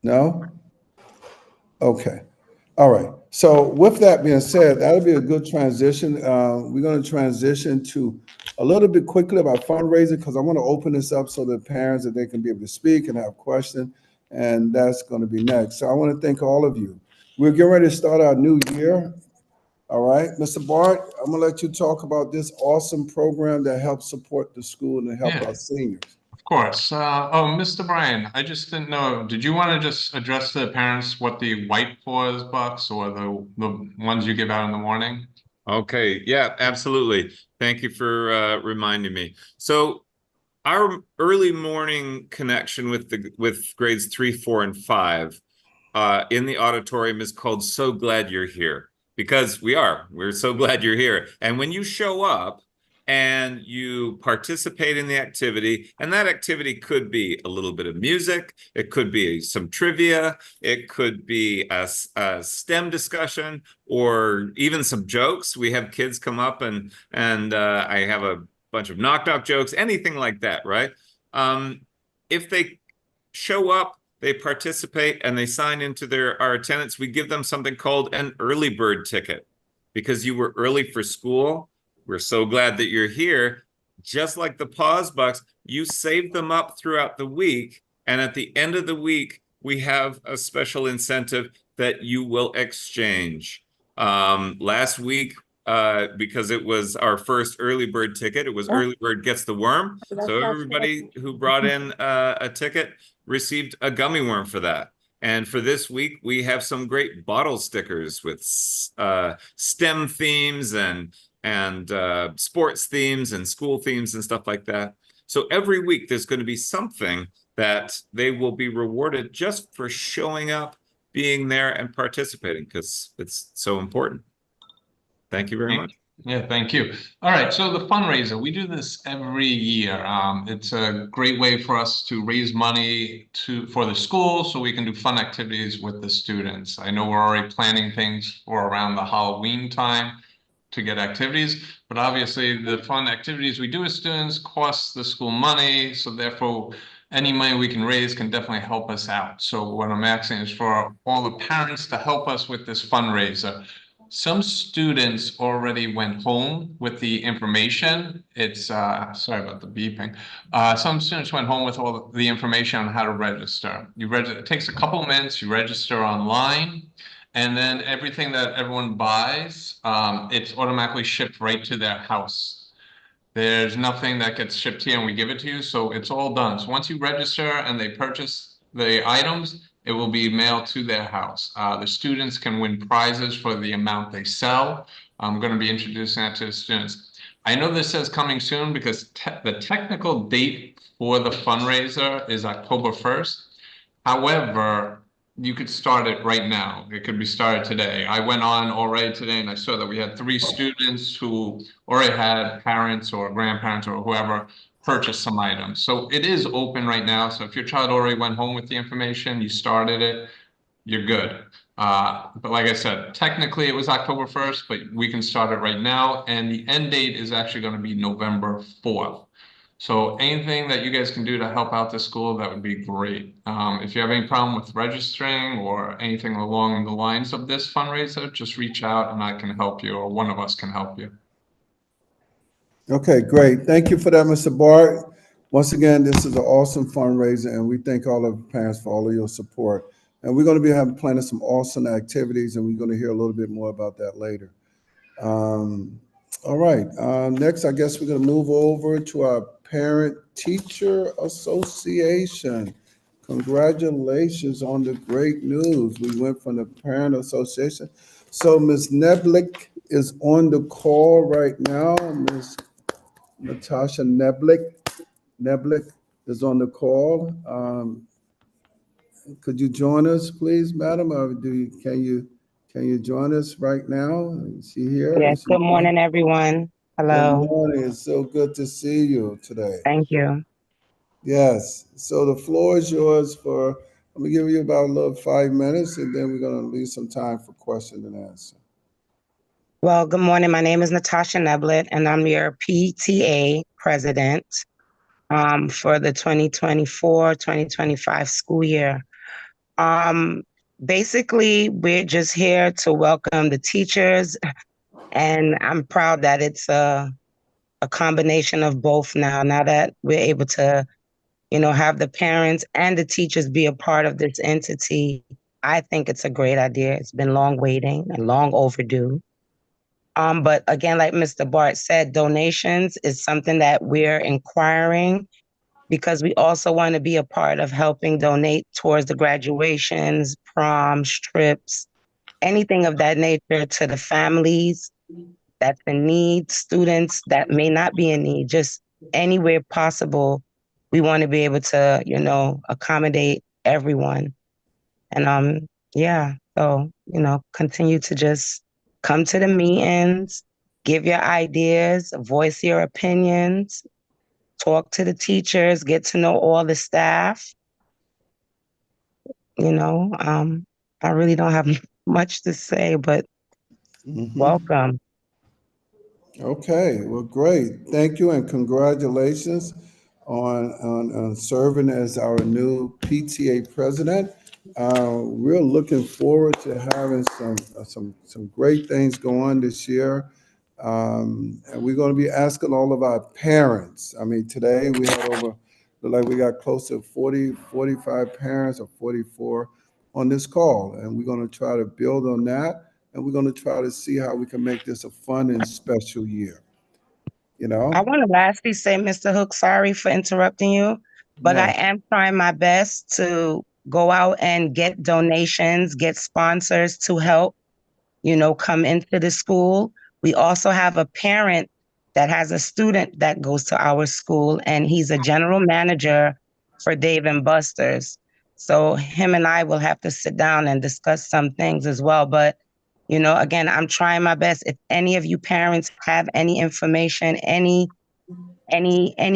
No? Okay. All right. So with that being said, that'll be a good transition. We're going to transition to a little bit quickly about fundraising, because I want to open this up so that parents, that they can be able to speak and have questions. And that's going to be next. So I want to thank all of you. We're getting ready to start our new year. All right. Mr. Bart, I'm going to let you talk about this awesome program that helps support the school and help our seniors. Of course. Mr. Bryan, I just didn't know, did you want to just address to the parents what the white pause bucks or the ones you give out in the morning? Okay, yeah, absolutely. Thank you for reminding me. So our early morning connection with grades 3, 4, and 5 in the auditorium is called So Glad You're Here, because we're so glad you're here. And when you show up and you participate in the activity, and that activity could be a little bit of music, it could be some trivia, it could be a STEM discussion, or even some jokes. We have kids come up and I have a bunch of knock-knock jokes, anything like that, right? If they show up, they participate, and they sign into our attendance, we give them something called an early bird ticket. Because you were early for school, we're so glad that you're here. Just like the pause bucks, you save them up throughout the week, and at the end of the week, we have a special incentive that you will exchange. Last week, because it was our first early bird ticket, it was early bird gets the worm. So everybody who brought in a ticket received a gummy worm for that. And for this week, we have some great bottle stickers with STEM themes and sports themes and school themes and stuff like that. So every week there's going to be something that they will be rewarded just for showing up, being there, and participating, because it's so important. Thank you very much. Yeah, thank you. All right, so the fundraiser, we do this every year. It's a great way for us to raise money for the school so we can do fun activities with the students. I know we're already planning things for around the Halloween time to get activities, but obviously the fun activities we do with students cost the school money, so therefore any money we can raise can definitely help us out. So what I'm asking is for all the parents to help us with this fundraiser. Some students already went home with the information. It's, sorry about the beeping. Some students went home with all the information on how to register. It takes a couple minutes, you register online, and then everything that everyone buys, it's automatically shipped right to their house. There's nothing that gets shipped here and we give it to you, so it's all done. So once you register and they purchase the items, it will be mailed to their house. The students can win prizes for the amount they sell. I'm going to be introducing that to the students. I know this says coming soon because the technical date for the fundraiser is October 1st. However, you could start it right now. It could be started today. I went on already today and I saw that we had 3 students who already had parents or grandparents or whoever purchase some items. So it is open right now. So if your child already went home with the information, you started it, you're good. But like I said, technically it was October 1st, but we can start it right now. And the end date is actually going to be November 4th. So anything that you guys can do to help out the school, that would be great. If you have any problem with registering or anything along the lines of this fundraiser, just reach out and I can help you, or one of us can help you. Okay, great. Thank you for that, Mr. Bart. Once again, this is an awesome fundraiser, and we thank all of the parents for all of your support. And we're going to be planning some awesome activities, and we're going to hear a little bit more about that later. All right. Next, I guess we're going to move over to our Parent Teacher Association. Congratulations on the great news. We went from the Parent Association. So Ms. Neblick is on the call right now. Ms. Natasha Neblick is on the call. Could you join us, please, madam? Or can you join us right now? Is she here? Yes, good morning, everyone. Good Hello, morning. It's so good to see you today. thank you. Yes. So the floor is yours for, I'm gonna give you about a little 5 minutes, and then we're gonna leave some time for question and answer. Well, good morning. My name is Natasha Neblett, and I'm your PTA president for the 2024-2025 school year. Basically, we're just here to welcome the teachers, and I'm proud that it's a combination of both now that we're able to, have the parents and the teachers be a part of this entity. I think it's a great idea. It's been long waiting and long overdue. But again, like Mr. Bart said, donations is something that we're inquiring because we also want to be a part of helping donate towards the graduations, proms, trips, anything of that nature to the families that's in need, students that may not be in need, just anywhere possible. We want to be able to, accommodate everyone. And so, continue to just come to the meetings, give your ideas, voice your opinions, talk to the teachers, get to know all the staff. I really don't have much to say, but welcome. Okay, well, great. Thank you and congratulations on serving as our new PTA president. We're looking forward to having some great things going this year. And we're going to be asking all of our parents. I mean, today we had we got close to 45 parents or 44 on this call, and we're going to try to build on that. And we're going to try to see how we can make this a fun and special year. I want to lastly say, Mr. Hook, sorry for interrupting you, but No. I am trying my best to go out and get donations, get sponsors to help, come into the school. We also have a parent that has a student that goes to our school, and he's a general manager for Dave & Buster's. So him and I will have to sit down and discuss some things as well. But again, I'm trying my best. If any of you parents have any information, any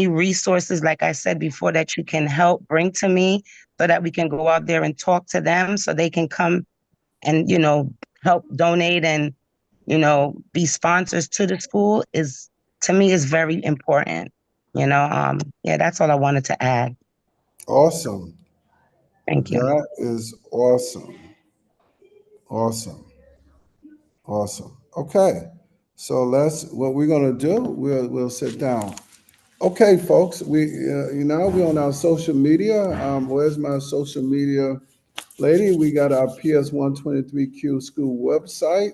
resources, like I said before, that you can help bring to me so that we can go out there and talk to them so they can come and, help donate and, be sponsors to the school to me is very important. That's all I wanted to add. Awesome. Thank you. That is awesome. Awesome. Awesome. Okay. So what we're gonna do, we'll sit down. Okay, folks, we're on our social media. Where's my social media lady? We got our PS 123Q school website.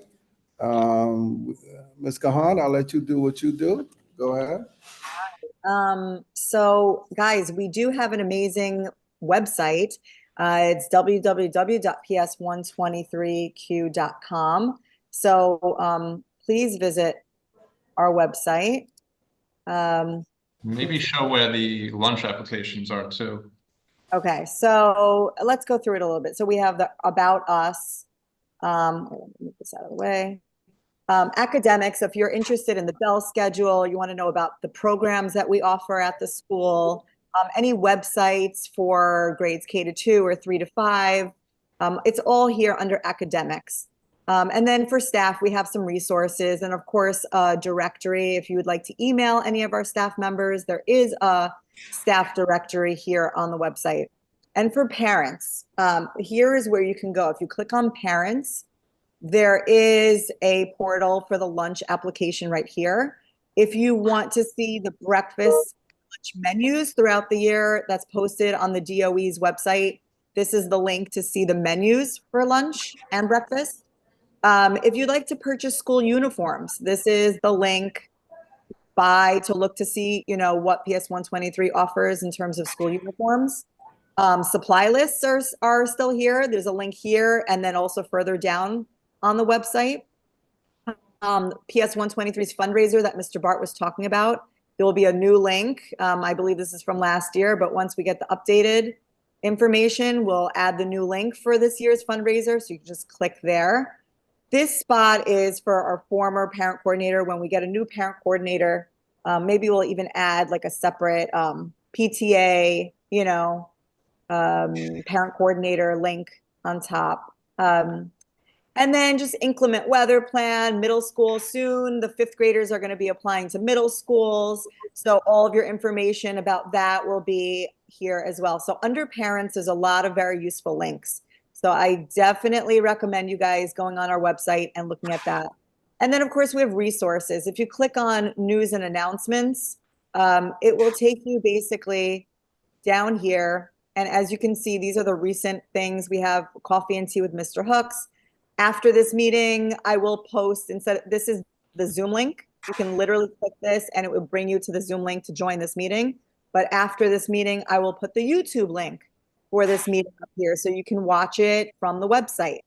Ms. Kahan, I'll let you do what you do. Go ahead. So guys, we do have an amazing website. It's www.ps123q.com. So please visit our website. Maybe show where the lunch applications are too. Okay, so let's go through it a little bit. So we have the About Us. Let me move this out of the way. Academics, if you're interested in the Bell schedule, you want to know about the programs that we offer at the school, any websites for grades K-2 or 3-5. It's all here under academics. And then for staff, we have some resources and of course, a directory. If you would like to email any of our staff members, there is a staff directory here on the website. And for parents, here is where you can go. If you click on parents, there is a portal for the lunch application right here. If you want to see the breakfast lunch menus throughout the year, that's posted on the DOE's website. This is the link to see the menus for lunch and breakfast. If you'd like to purchase school uniforms, this is the link to look to see, what PS 123 offers in terms of school uniforms. Supply lists are still here. There's a link here and then also further down on the website. PS 123's fundraiser that Mr. Bart was talking about, there will be a new link. I believe this is from last year, but once we get the updated information, we'll add the new link for this year's fundraiser. So you can just click there. This spot is for our former parent coordinator. When we get a new parent coordinator, maybe we'll even add like a separate PTA, parent coordinator link on top. And then just inclement weather plan, middle school soon. The 5th graders are going to be applying to middle schools. So all of your information about that will be here as well. So under parents, there's a lot of very useful links. So I definitely recommend you guys going on our website and looking at that. And then of course we have resources. If you click on news and announcements, it will take you basically down here. And as you can see, these are the recent things. We have Coffee and Tea with Mr. Hooks. After this meeting, I will post this is the Zoom link. You can literally click this and it will bring you to the Zoom link to join this meeting. But after this meeting, I will put the YouTube link for this meeting up here so you can watch it from the website.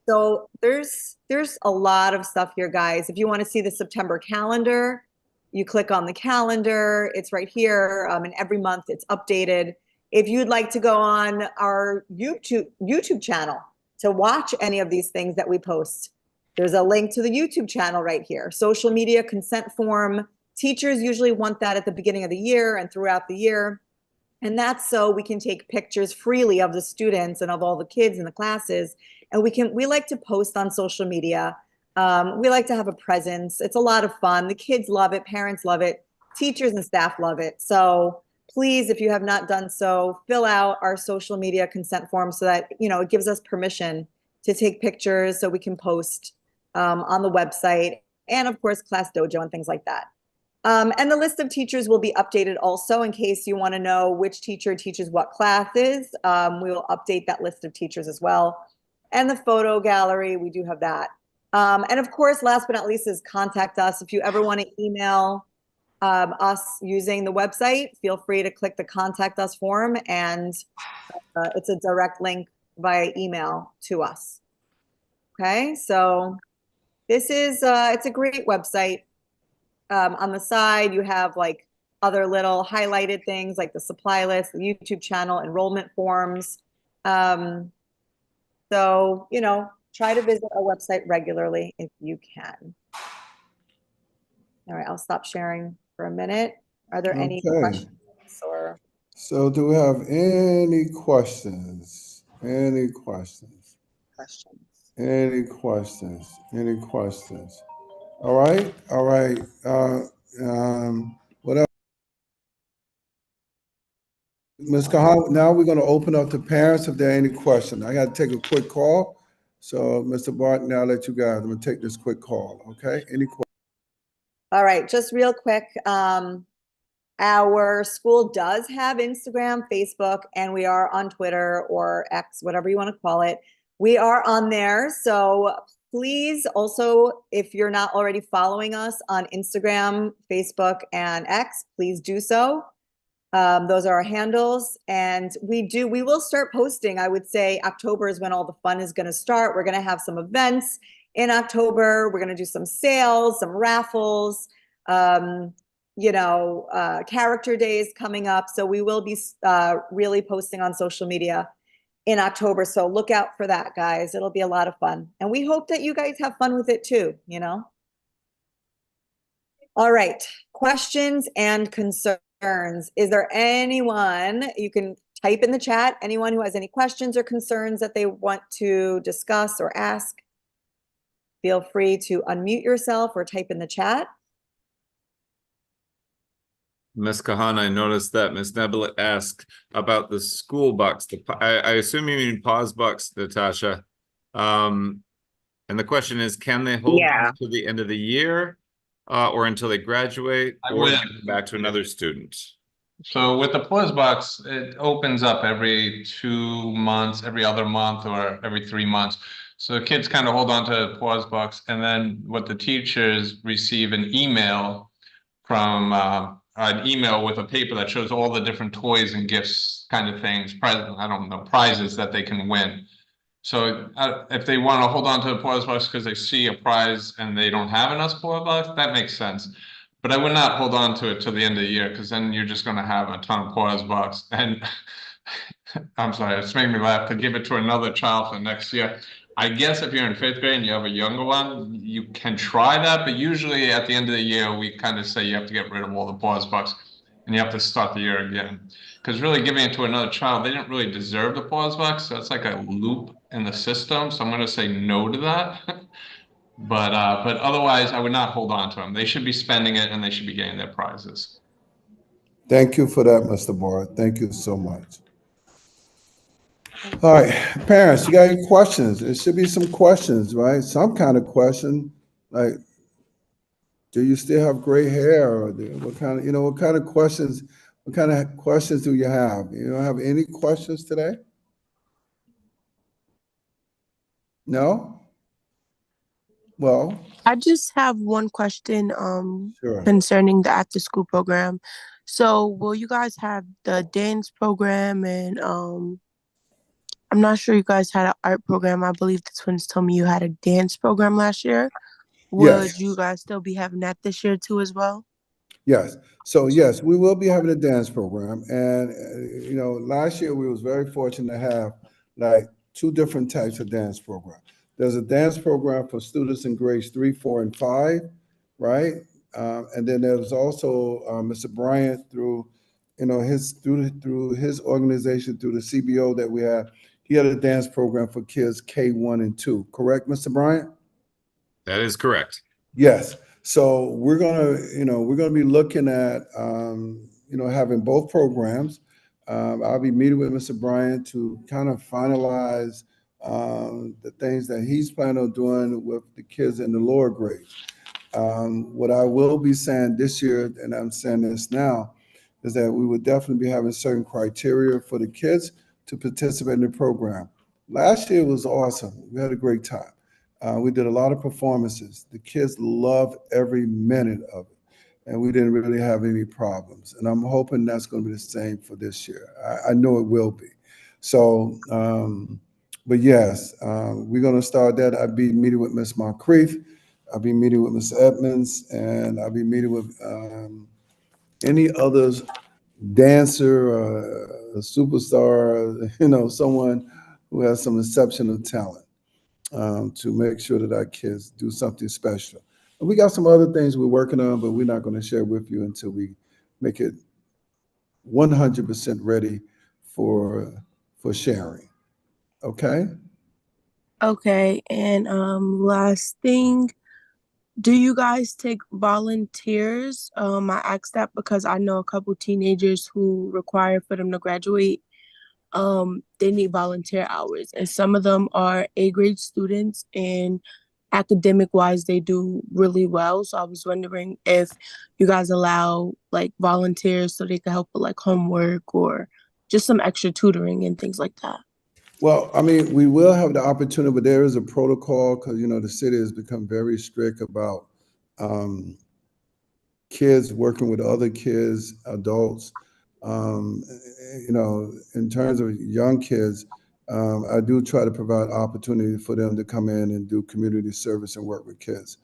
So there's a lot of stuff here, guys. If you want to see the September calendar, you click on the calendar. It's right here. And every month it's updated. If you'd like to go on our YouTube channel to watch any of these things that we post, there's a link to the YouTube channel right here. Social media consent form. Teachers usually want that at the beginning of the year and throughout the year. And that's so we can take pictures freely of the students and of all the kids in the classes. And we like to post on social media. We like to have a presence. It's a lot of fun. The kids love it. Parents love it. Teachers and staff love it. So please, if you have not done so, fill out our social media consent form so that, it gives us permission to take pictures so we can post on the website and of course, Class Dojo and things like that. And the list of teachers will be updated also in case you want to know which teacher teaches what classes. We will update that list of teachers as well. And the photo gallery, we do have that. And of course, last but not least is contact us. If you ever want to email us using the website, feel free to click the contact us form and it's a direct link via email to us. Okay, so this is, it's a great website. On the side, you have like other little highlighted things like the supply list, the YouTube channel, enrollment forms. So, try to visit our website regularly if you can. All right, I'll stop sharing for a minute. Are there any questions or? So do we have any questions? Any questions? Any questions? Any questions? All right. What else? Ms. Kahan, now we're going to open up to parents if there are any questions. I got to take a quick call. So, Mr. Barton, I'll let you guys, I'm gonna take this quick call, okay? Any questions? All right, just real quick, our school does have Instagram, Facebook, and we are on Twitter or X, whatever you want to call it. We are on there. So please also, if you're not already following us on Instagram, Facebook, and X, please do so. Those are our handles. And we will start posting. I would say October is when all the fun is going to start. We're going to have some events in October. We're going to do some sales, some raffles, character days coming up. So we will be really posting on social media in October. So look out for that, guys. It'll be a lot of fun. And we hope that you guys have fun with it too, All right, questions and concerns. Is there anyone, you can type in the chat, anyone who has any questions or concerns that they want to discuss or ask? Feel free to unmute yourself or type in the chat. Ms. Kahan, I noticed that Ms. Nebelit asked about the school bucks. I assume you mean pause bucks, Natasha. And the question is, can they hold Yeah. to the end of the year or until they graduate or would. give them back to another student? So with the pause box, it opens up every 2 months, every other month, or every 3 months. So kids kind of hold on to the pause box, and then what the teachers receive an email from an email with a paper that shows all the different toys and gifts kind of things, prizes that they can win. So if they want to hold on to the pause box because they see a prize and they don't have enough pause box, that makes sense. But I would not hold on to it till the end of the year, because then you're just going to have a ton of pause box. And I'm sorry, it's making me laugh to give it to another child for next year. I guess if you're in 5th grade and you have a younger one, you can try that. But usually at the end of the year, we kind of say you have to get rid of all the pause box and you have to start the year again. Because really giving it to another child, they didn't really deserve the pause box. So it's like a loop in the system. So I'm going to say no to that. But otherwise, I would not hold on to them. They should be spending it and they should be getting their prizes. Thank you for that, Mr. Bart. Thank you so much. All right, parents, you got any questions? There should be some questions, right? Some kind of question, like, do you still have gray hair? Or what kind of questions do you have? You don't have any questions today? No? Well, I just have one question sure. concerning the after school program. So will you guys have the dance program and I'm not sure you guys had an art program. I believe the twins told me you had a dance program last year. Would Yes. you guys still be having that this year too as well? Yes. So yes, we will be having a dance program. And, last year we was very fortunate to have like 2 different types of dance program. There's a dance program for students in grades 3, 4, and 5, right? And then there's also Mr. Bryant through his organization, through the CBO that we have. He had a dance program for kids K1 and 2. Correct, Mr. Bryant? That is correct. Yes. So we're gonna be looking at having both programs. I'll be meeting with Mr. Bryant to kind of finalize the things that he's planning on doing with the kids in the lower grades. What I will be saying this year, and I'm saying this now, is that we would definitely be having certain criteria for the kids to participate in the program. Last year was awesome. We had a great time. We did a lot of performances. The kids loved every minute of it, and we didn't really have any problems. And I'm hoping that's going to be the same for this year. I know it will be. So, but yes, we're going to start that. I'll be meeting with Ms. Moncrief. I'll be meeting with Ms. Edmonds, and I'll be meeting with any others, dancer, a superstar, someone who has some exceptional talent. To make sure that our kids do something special. And we got some other things we're working on, but we're not going to share with you until we make it 100% ready for sharing. Okay? Okay, and last thing, do you guys take volunteers? I asked that because I know a couple teenagers who require for them to graduate they need volunteer hours, and some of them are A grade students, and academic wise they do really well. So I was wondering if you guys allow like volunteers so they can help with like homework or just some extra tutoring and things like that. Well, I mean, we will have the opportunity, but there is a protocol because, you know, the city has become very strict about kids working with other kids, adults. You know, in terms of young kids, I do try to provide opportunity for them to come in and do community service and work with kids.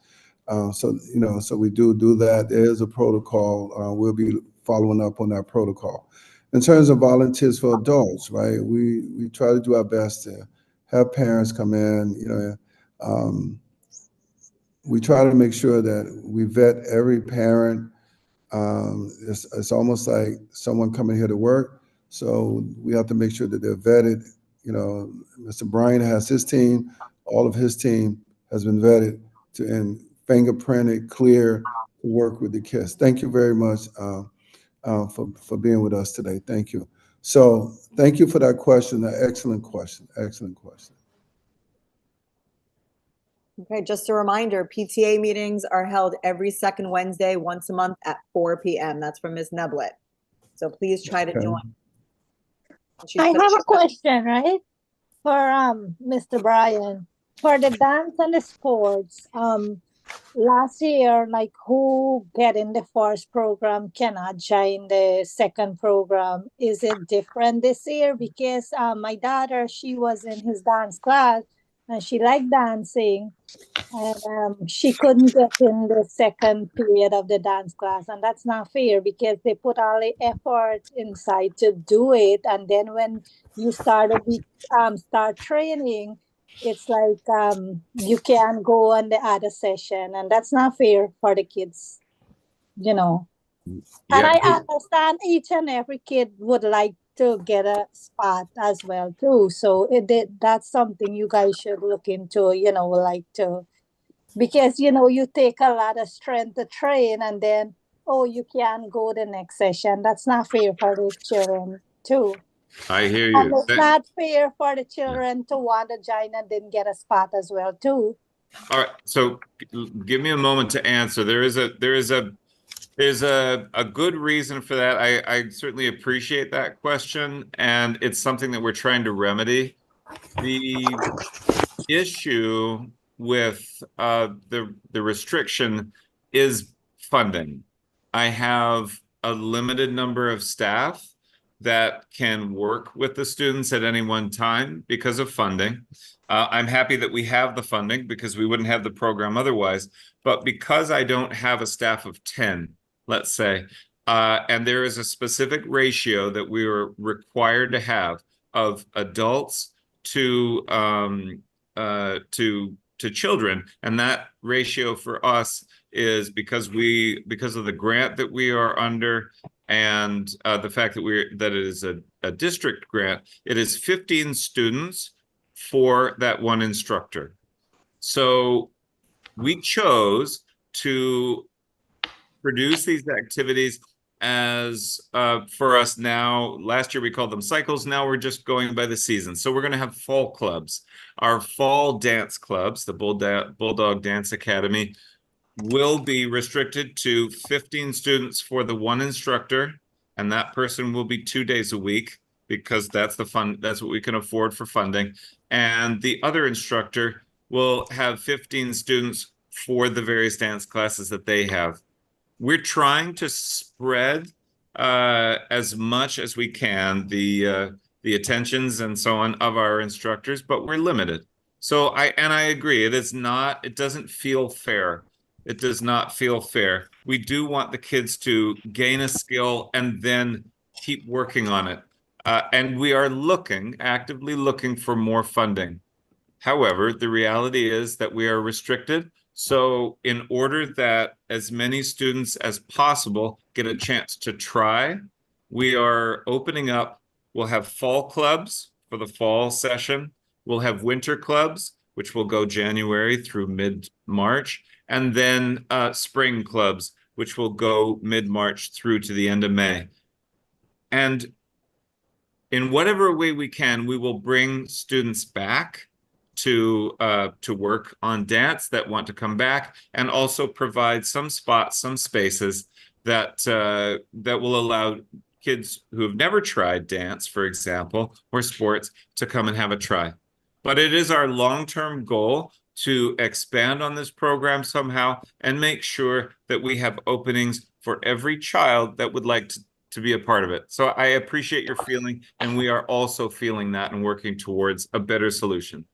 So, you know, so we do that. There is a protocol. We'll be following up on that protocol. In terms of volunteers for adults, right? We try to do our best to have parents come in, you know, we try to make sure that we vet every parent. It's almost like someone coming here to work. So we have to make sure that they're vetted. You know, Mr. Bryan has his team, all of his team has been vetted and fingerprinted, clear to work with the kids. Thank you very much for being with us today. Thank you. So thank you for that question, an excellent question, excellent question. Okay, just a reminder, PTA meetings are held every second Wednesday, once a month at 4 p.m. That's from Ms. Neblett. So please try to join. I have a question, right? For Mr. Bryan. For the dance and the sports, last year, like who get in the first program cannot join the second program. Is it different this year? Because my daughter, she was in his dance class and she liked dancing, and she couldn't get in the second period of the dance class, and that's not fair because they put all the effort inside to do it, and then when you start training, it's like you can go on the other session, and that's not fair for the kids, you know. And I understand each and every kid would like to get a spot as well too. So that's something you guys should look into, you know, like to, because, you know, you take a lot of strength to train and then, oh, you can't go the next session. That's not fair for the children too. I hear you. And it's not fair for the children to want to join and then get a spot as well too. All right, so give me a moment to answer. There's a good reason for that. I certainly appreciate that question, and it's something that we're trying to remedy. The issue with the restriction is funding. I have a limited number of staff that can work with the students at any one time because of funding. I'm happy that we have the funding because we wouldn't have the program otherwise. But because I don't have a staff of 10, let's say, and there is a specific ratio that we were required to have of adults to children, and that ratio for us is because of the grant that we are under and the fact that it is a district grant, it is 15 students for that one instructor. So we chose to produce these activities as for us now. Last year we called them cycles. Now we're just going by the season. So we're going to have fall clubs. Our fall dance clubs, the Bulldog Dance Academy, will be restricted to 15 students for the one instructor, and that person will be 2 days a week because that's what we can afford for funding. And the other instructor will have 15 students for the various dance classes that they have. We're trying to spread as much as we can the attentions and so on of our instructors, but we're limited. So I agree, it doesn't feel fair. It does not feel fair. We do want the kids to gain a skill and then keep working on it. And we are actively looking for more funding. However, the reality is that we are restricted. So in order that as many students as possible get a chance to try, we are opening up. We'll have fall clubs for the fall session. We'll have winter clubs, which will go January through mid-March, and then spring clubs, which will go mid-March through to the end of May. And in whatever way we can, we will bring students back to work on dance that want to come back, and also provide some spots, some spaces that that will allow kids who have never tried dance, for example, or sports, to come and have a try. But it is our long-term goal to expand on this program somehow and make sure that we have openings for every child that would like to be a part of it. So I appreciate your feeling, and we are also feeling that and working towards a better solution.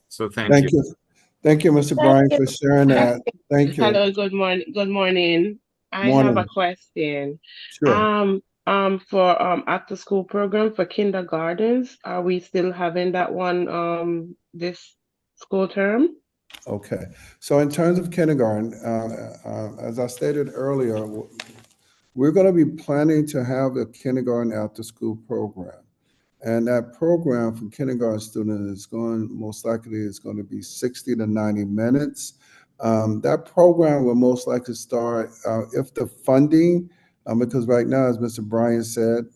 So thank you. Thank you, Mr. Bryan, for sharing that. Thank you. Hello, good morning. Good morning. I have Morning. a question. Sure. For after school program for kindergartens, are we still having that one this school term? Okay. So in terms of kindergarten, as I stated earlier, we're going to be planning to have a kindergarten after school program. And that program for kindergarten students is most likely is going to be 60 to 90 minutes. That program will most likely start if the funding, because right now, as Mr. Bryan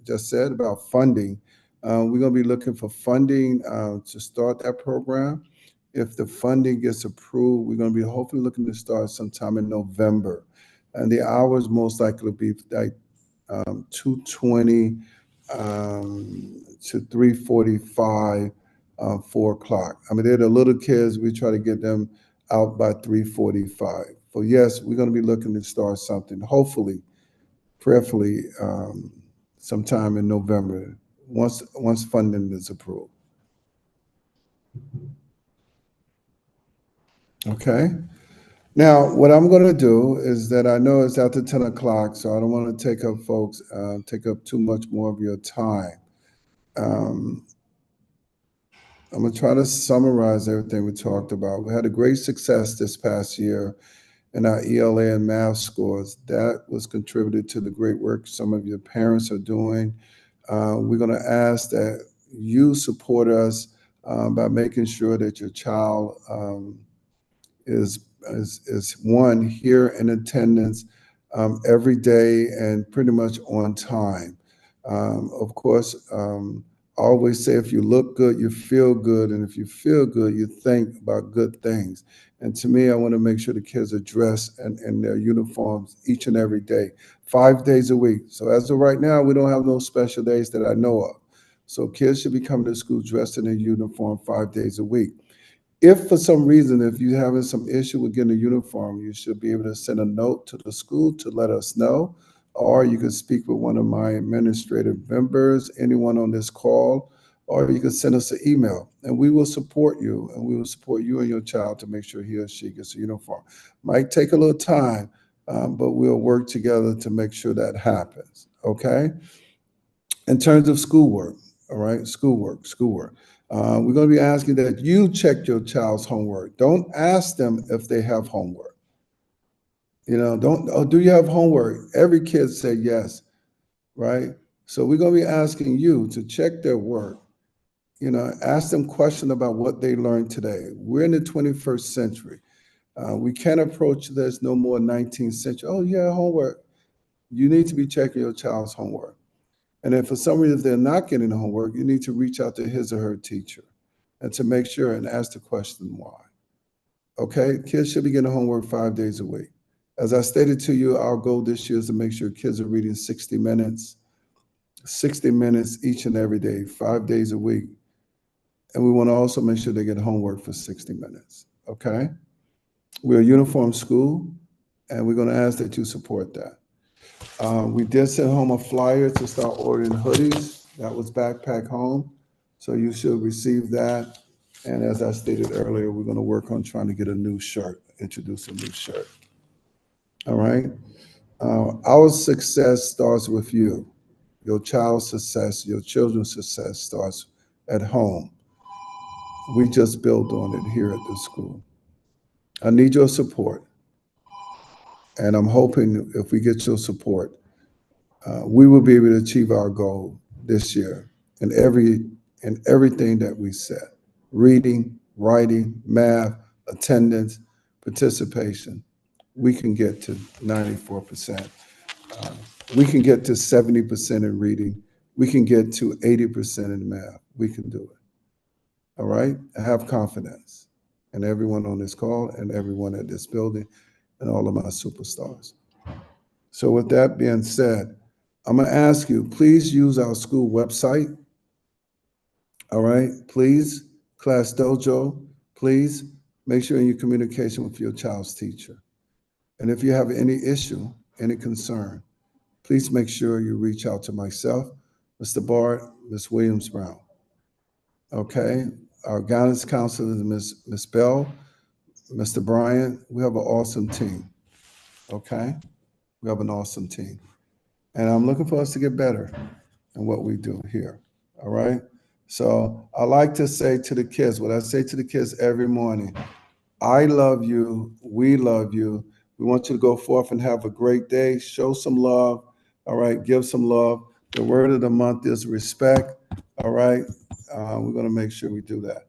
just said about funding, we're going to be looking for funding to start that program. If the funding gets approved, we're going to be hopefully looking to start sometime in November. And the hours most likely will be like 2:20 to 3:45, 4 o'clock. I mean, they're the little kids. We try to get them out by 3:45. So yes, we're going to be looking to start something, hopefully, prayerfully, sometime in November, once funding is approved. Okay. Now, what I'm going to do is that I know it's after 10 o'clock, so I don't want to take up too much more of your time. I'm going to try to summarize everything we talked about. We had a great success this past year in our ELA and math scores. That was contributed to the great work some of your parents are doing. We're going to ask that you support us by making sure that your child is one here in attendance every day and pretty much on time. Of course, I always say if you look good, you feel good, and if you feel good, you think about good things. And to me, I want to make sure the kids are dressed in their uniforms each and every day, 5 days a week. So as of right now, we don't have no special days that I know of. So kids should be coming to school dressed in their uniform 5 days a week. If for some reason, if you're having some issue with getting a uniform, you should be able to send a note to the school to let us know, or you can speak with one of my administrative members, anyone on this call, or you can send us an email, and we will support you, and we will support you and your child to make sure he or she gets a uniform. Might take a little time, but we'll work together to make sure that happens, okay? In terms of schoolwork, all right, schoolwork. We're going to be asking that you check your child's homework. Don't ask them if they have homework. You know, do you have homework? Every kid said yes, right? So we're going to be asking you to check their work. You know, ask them questions about what they learned today. We're in the 21st century. We can't approach this no more 19th century. Oh, yeah, homework. You need to be checking your child's homework. And if for some reason they're not getting the homework, you need to reach out to his or her teacher and to make sure and ask the question why. Okay, kids should be getting homework 5 days a week. As I stated to you, our goal this year is to make sure kids are reading 60 minutes each and every day, 5 days a week. And we want to also make sure they get homework for 60 minutes, okay? We're a uniform school, and we're going to ask that you support that. We did send home a flyer to start ordering hoodies. That was Backpack Home. So you should receive that. And as I stated earlier, we're going to work on trying to get a new shirt, introduce a new shirt. All right. Our success starts with you. Your child's success, your children's success starts at home. We just build on it here at the school. I need your support. And I'm hoping if we get your support, we will be able to achieve our goal this year in everything that we set: reading, writing, math, attendance, participation. We can get to 94%. We can get to 70% in reading. we can get to 80% in math. We can do it. All right? I have confidence in everyone on this call and everyone at this building and all of my superstars. So with that being said, I'm gonna ask you, please use our school website. All right, please, Class Dojo, please make sure you're in communication with your child's teacher. And if you have any issue, any concern, please make sure you reach out to myself, Mr. Bart, Ms. Williams-Brown. Okay, our guidance counselor is Ms. Bell, Mr. Bryan. We have an awesome team. Okay, we have an awesome team. And I'm looking for us to get better in what we do here. All right. So I like to say to the kids, what I say to the kids every morning, I love you. We love you. We want you to go forth and have a great day. Show some love. All right. Give some love. The word of the month is respect. All right. We're going to make sure we do that.